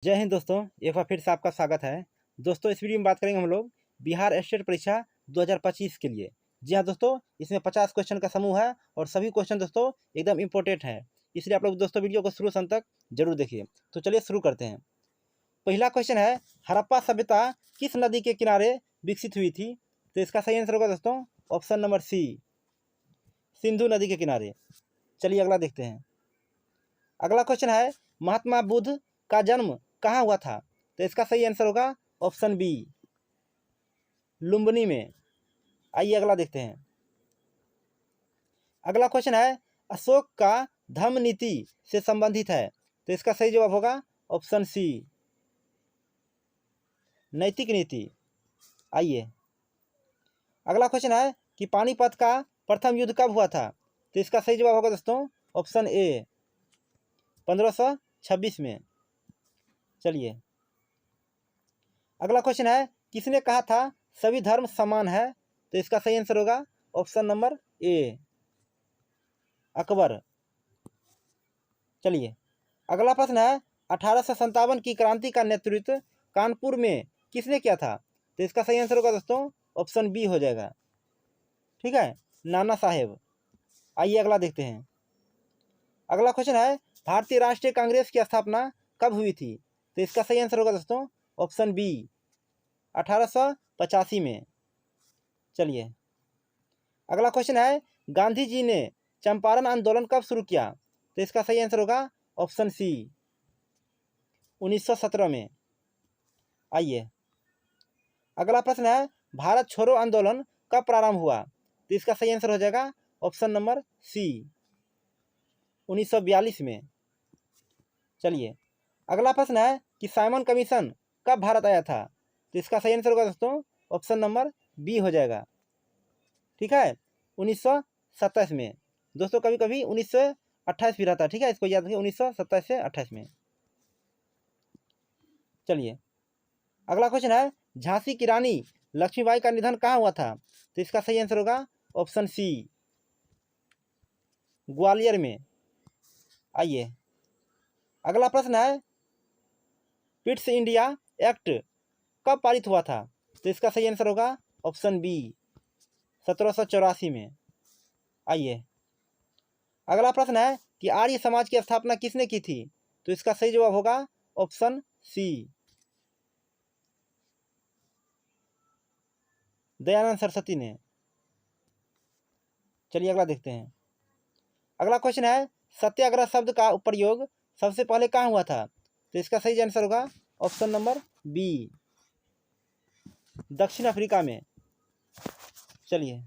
जय हिंद दोस्तों, एक बार फिर से आपका स्वागत है। दोस्तों, इस वीडियो में बात करेंगे हम लोग बिहार स्टेट परीक्षा 2025 के लिए। जी हाँ दोस्तों, इसमें 50 क्वेश्चन का समूह है और सभी क्वेश्चन दोस्तों एकदम इंपॉर्टेंट है, इसलिए आप लोग दोस्तों वीडियो को शुरू से अंत तक जरूर देखिए। तो चलिए शुरू करते हैं। पहला क्वेश्चन है, हड़प्पा सभ्यता किस नदी के किनारे विकसित हुई थी? तो इसका सही आंसर होगा दोस्तों ऑप्शन नंबर सी, सिंधु नदी के किनारे। चलिए अगला देखते हैं। अगला क्वेश्चन है, महात्मा बुद्ध का जन्म कहाँ हुआ था? तो इसका सही आंसर होगा ऑप्शन बी, लुम्बिनी में। आइए अगला देखते हैं। अगला क्वेश्चन है, अशोक का धम्म नीति से संबंधित है। तो इसका सही जवाब होगा ऑप्शन सी, नैतिक नीति। आइए अगला क्वेश्चन है कि पानीपत का प्रथम युद्ध कब हुआ था? तो इसका सही जवाब होगा दोस्तों ऑप्शन ए, 1526 में। चलिए अगला क्वेश्चन है, किसने कहा था सभी धर्म समान है? तो इसका सही आंसर होगा ऑप्शन नंबर ए, अकबर। चलिए अगला प्रश्न है, 1857 की क्रांति का नेतृत्व कानपुर में किसने किया था? तो इसका सही आंसर होगा दोस्तों ऑप्शन बी हो जाएगा। ठीक है, नाना साहेब। आइए अगला देखते हैं। अगला क्वेश्चन है, भारतीय राष्ट्रीय कांग्रेस की स्थापना कब हुई थी? तो इसका सही आंसर होगा दोस्तों ऑप्शन बी, 1885 में। चलिए अगला क्वेश्चन है, गांधी जी ने चंपारण आंदोलन कब शुरू किया? तो इसका सही आंसर होगा ऑप्शन सी, 1917 में। आइए अगला प्रश्न है, भारत छोड़ो आंदोलन कब प्रारंभ हुआ? तो इसका सही आंसर हो जाएगा ऑप्शन नंबर सी, 1942 में। चलिए अगला प्रश्न है कि साइमन कमीशन कब भारत आया था? तो इसका सही आंसर होगा दोस्तों ऑप्शन नंबर बी हो जाएगा। ठीक है, 1927 में। दोस्तों कभी कभी 1928 भी रहता है, ठीक है, इसको याद रखिए, 1927 से 28 में। चलिए अगला क्वेश्चन है, झांसी की रानी लक्ष्मीबाई का निधन कहाँ हुआ था? तो इसका सही आंसर होगा ऑप्शन सी, ग्वालियर में। आइए अगला प्रश्न है, पिट्स इंडिया एक्ट कब पारित हुआ था? तो इसका सही आंसर होगा ऑप्शन बी, 1784 में। आइए अगला प्रश्न है कि आर्य समाज की स्थापना किसने की थी? तो इसका सही जवाब होगा ऑप्शन सी, दयानंद सरस्वती ने। चलिए अगला देखते हैं। अगला क्वेश्चन है, सत्याग्रह शब्द का प्रयोग सबसे पहले कहाँ हुआ था? तो इसका सही आंसर होगा ऑप्शन नंबर बी, दक्षिण अफ्रीका में। चलिए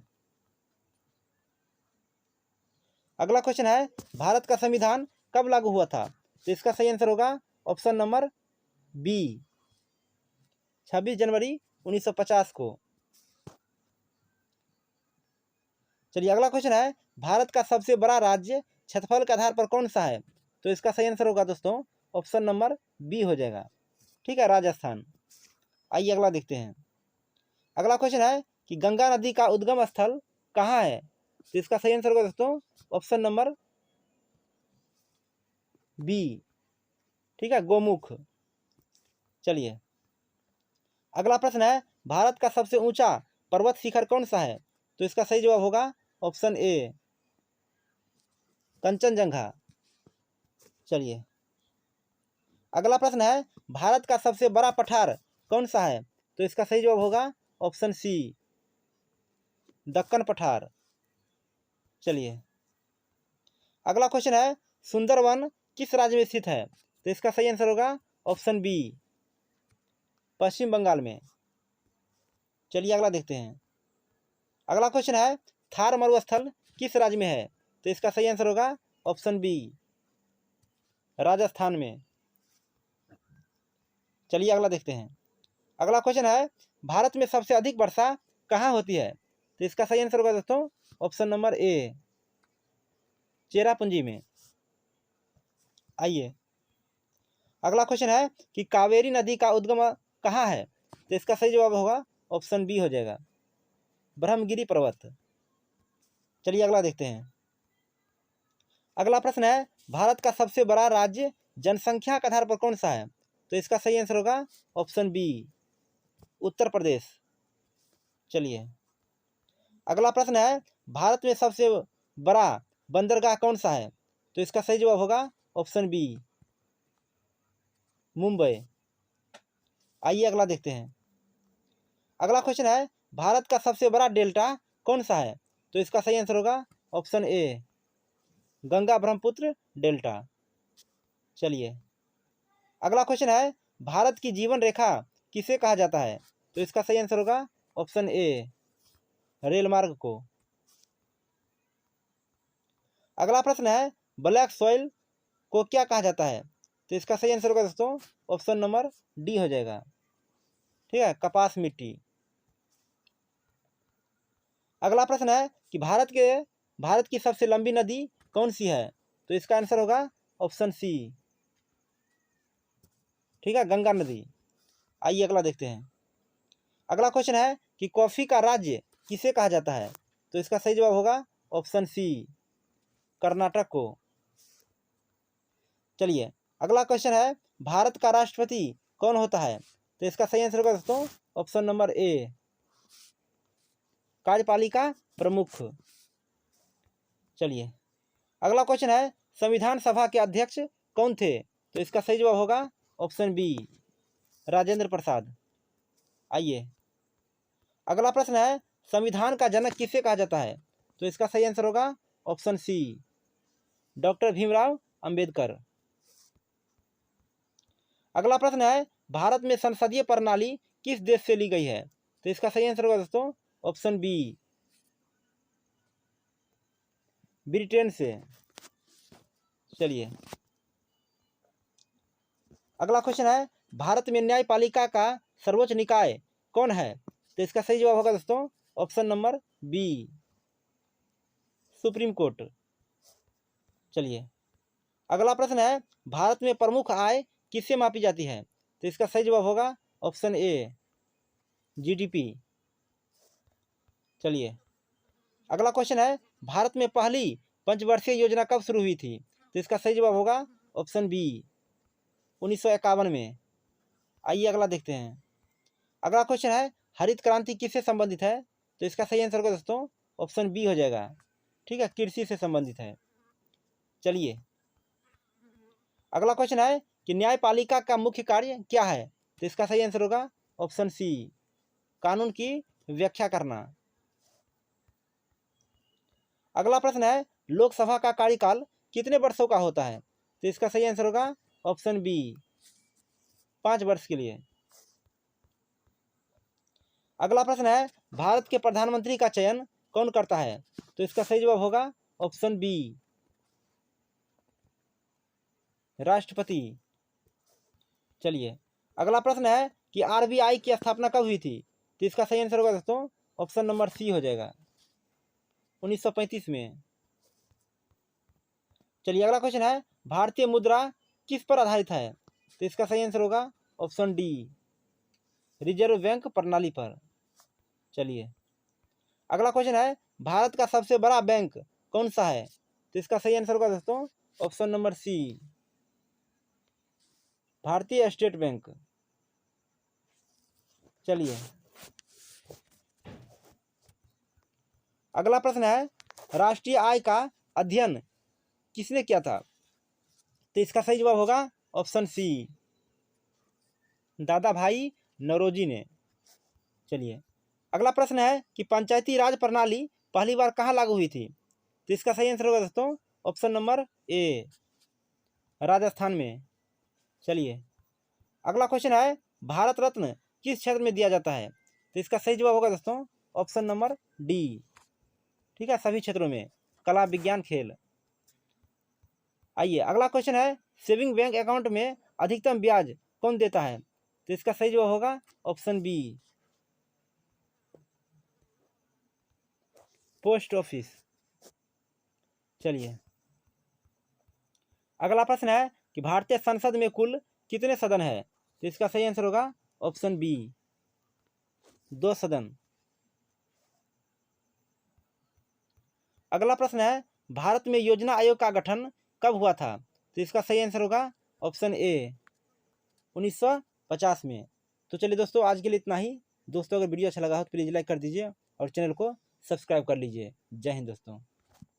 अगला क्वेश्चन है, भारत का संविधान कब लागू हुआ था? तो इसका सही आंसर होगा ऑप्शन नंबर बी, 26 जनवरी 1950 को। चलिए अगला क्वेश्चन है, भारत का सबसे बड़ा राज्य क्षेत्रफल के आधार पर कौन सा है? तो इसका सही आंसर होगा दोस्तों ऑप्शन नंबर बी हो जाएगा। ठीक है, राजस्थान। आइए अगला देखते हैं। अगला क्वेश्चन है कि गंगा नदी का उद्गम स्थल कहाँ है? तो इसका सही आंसर होगा दोस्तों ऑप्शन नंबर बी, ठीक है, गोमुख। चलिए अगला प्रश्न है, भारत का सबसे ऊंचा पर्वत शिखर कौन सा है? तो इसका सही जवाब होगा ऑप्शन ए, कंचनजंगा। चलिए अगला प्रश्न है, भारत का सबसे बड़ा पठार कौन सा है? तो इसका सही जवाब होगा ऑप्शन सी, दक्कन पठार। चलिए अगला क्वेश्चन है, सुंदरवन किस राज्य में स्थित है? तो इसका सही आंसर होगा ऑप्शन बी, पश्चिम बंगाल में। चलिए अगला देखते हैं। अगला क्वेश्चन है, थार मरुस्थल किस राज्य में है? तो इसका सही आंसर होगा ऑप्शन बी, राजस्थान में। चलिए अगला देखते हैं। अगला क्वेश्चन है, भारत में सबसे अधिक वर्षा कहाँ होती है? तो इसका सही आंसर होगा दोस्तों ऑप्शन नंबर ए, चेरापूंजी में। आइए अगला क्वेश्चन है कि कावेरी नदी का उद्गम कहाँ है? तो इसका सही जवाब होगा ऑप्शन बी हो जाएगा, ब्रह्मगिरी पर्वत। चलिए अगला देखते हैं। अगला प्रश्न है, भारत का सबसे बड़ा राज्य जनसंख्या के आधार पर कौन सा है? तो इसका सही आंसर होगा ऑप्शन बी, उत्तर प्रदेश। चलिए अगला प्रश्न है, भारत में सबसे बड़ा बंदरगाह कौन सा है? तो इसका सही जवाब होगा ऑप्शन बी, मुंबई। आइए अगला देखते हैं। अगला क्वेश्चन है, भारत का सबसे बड़ा डेल्टा कौन सा है? तो इसका सही आंसर होगा option A, Ganga Brahmaputra delta. चलिए अगला क्वेश्चन है, भारत की जीवन रेखा किसे कहा जाता है? तो इसका सही आंसर होगा ऑप्शन ए, रेल मार्ग को। अगला प्रश्न है, ब्लैक सॉइल को क्या कहा जाता है? तो इसका सही आंसर होगा दोस्तों ऑप्शन नंबर डी हो जाएगा। ठीक है, कपास मिट्टी। अगला प्रश्न है कि भारत की सबसे लंबी नदी कौन सी है? तो इसका आंसर होगा ऑप्शन सी, ठीक है, गंगा नदी। आइए अगला देखते हैं। अगला क्वेश्चन है कि कॉफी का राज्य किसे कहा जाता है? तो इसका सही जवाब होगा ऑप्शन सी, कर्नाटक को। चलिए अगला क्वेश्चन है, भारत का राष्ट्रपति कौन होता है? तो इसका सही आंसर होगा दोस्तों ऑप्शन नंबर ए, कार्यपालिका प्रमुख। चलिए अगला क्वेश्चन है, संविधान सभा के अध्यक्ष कौन थे? तो इसका सही जवाब होगा ऑप्शन बी, राजेंद्र प्रसाद। आइए अगला प्रश्न है, संविधान का जनक किसे कहा जाता है? तो इसका सही आंसर होगा option C, doctor Bhimrao Ambedkar. अगला प्रश्न है, भारत में संसदीय प्रणाली किस देश से ली गई है? तो इसका सही आंसर होगा दोस्तों ऑप्शन बी, ब्रिटेन से। चलिए अगला क्वेश्चन है, भारत में न्यायपालिका का सर्वोच्च निकाय कौन है? तो इसका सही जवाब होगा दोस्तों option number B, Supreme Court. चलिए अगला प्रश्न है, भारत में प्रमुख आय किससे मापी जाती है? तो इसका सही जवाब होगा ऑप्शन ए, जीडीपी। चलिए अगला क्वेश्चन है, भारत में पहली पंचवर्षीय योजना कब शुरू हुई थी? तो इसका सही जवाब होगा ऑप्शन बी, 1951 में। आइए अगला देखते हैं। अगला क्वेश्चन है, हरित क्रांति किससे संबंधित है? तो इसका सही आंसर होगा दोस्तों ऑप्शन बी हो जाएगा। ठीक है, कृषि से संबंधित है। चलिए अगला क्वेश्चन है कि न्यायपालिका का मुख्य कार्य क्या है? तो इसका सही आंसर होगा ऑप्शन सी, कानून की व्याख्या करना। अगला प्रश्न है, लोकसभा का कार्यकाल कितने वर्षों का होता है? तो इसका सही आंसर होगा ऑप्शन बी, 5 वर्ष के लिए। अगला प्रश्न है, भारत के प्रधानमंत्री का चयन कौन करता है? तो इसका सही जवाब होगा ऑप्शन बी, राष्ट्रपति। चलिए अगला प्रश्न है कि आरबीआई की स्थापना कब हुई थी? तो इसका सही आंसर होगा दोस्तों ऑप्शन नंबर सी हो जाएगा, 1935 में। चलिए अगला क्वेश्चन है, भारतीय मुद्रा किस पर आधारित है? तो इसका सही आंसर होगा ऑप्शन डी, रिजर्व बैंक प्रणाली पर। चलिए अगला क्वेश्चन है, भारत का सबसे बड़ा बैंक कौन सा है? तो इसका सही आंसर होगा दोस्तों ऑप्शन नंबर सी, भारतीय स्टेट बैंक। चलिए अगला प्रश्न है, राष्ट्रीय आय का अध्ययन किसने किया था? तो इसका सही जवाब होगा ऑप्शन सी, दादा भाई नौरोजी ने। चलिए अगला प्रश्न है कि पंचायती राज प्रणाली पहली बार कहाँ लागू हुई थी? तो इसका सही आंसर होगा दोस्तों ऑप्शन नंबर ए, राजस्थान में। चलिए अगला क्वेश्चन है, भारत रत्न किस क्षेत्र में दिया जाता है? तो इसका सही जवाब होगा दोस्तों ऑप्शन नंबर डी, ठीक है, सभी क्षेत्रों में, कला विज्ञान खेल। आइए अगला क्वेश्चन है, सेविंग बैंक अकाउंट में अधिकतम ब्याज कौन देता है? तो इसका सही जवाब होगा ऑप्शन बी, पोस्ट ऑफिस। चलिए अगला प्रश्न है कि भारतीय संसद में कुल कितने सदन है? तो इसका सही आंसर होगा ऑप्शन बी, 2 सदन। अगला प्रश्न है, भारत में योजना आयोग का गठन कब हुआ था? तो इसका सही आंसर होगा ऑप्शन ए, 1950 में। तो चलिए दोस्तों, आज के लिए इतना ही। दोस्तों, अगर वीडियो अच्छा लगा हो तो प्लीज़ लाइक कर दीजिए और चैनल को सब्सक्राइब कर लीजिए। जय हिंद दोस्तों।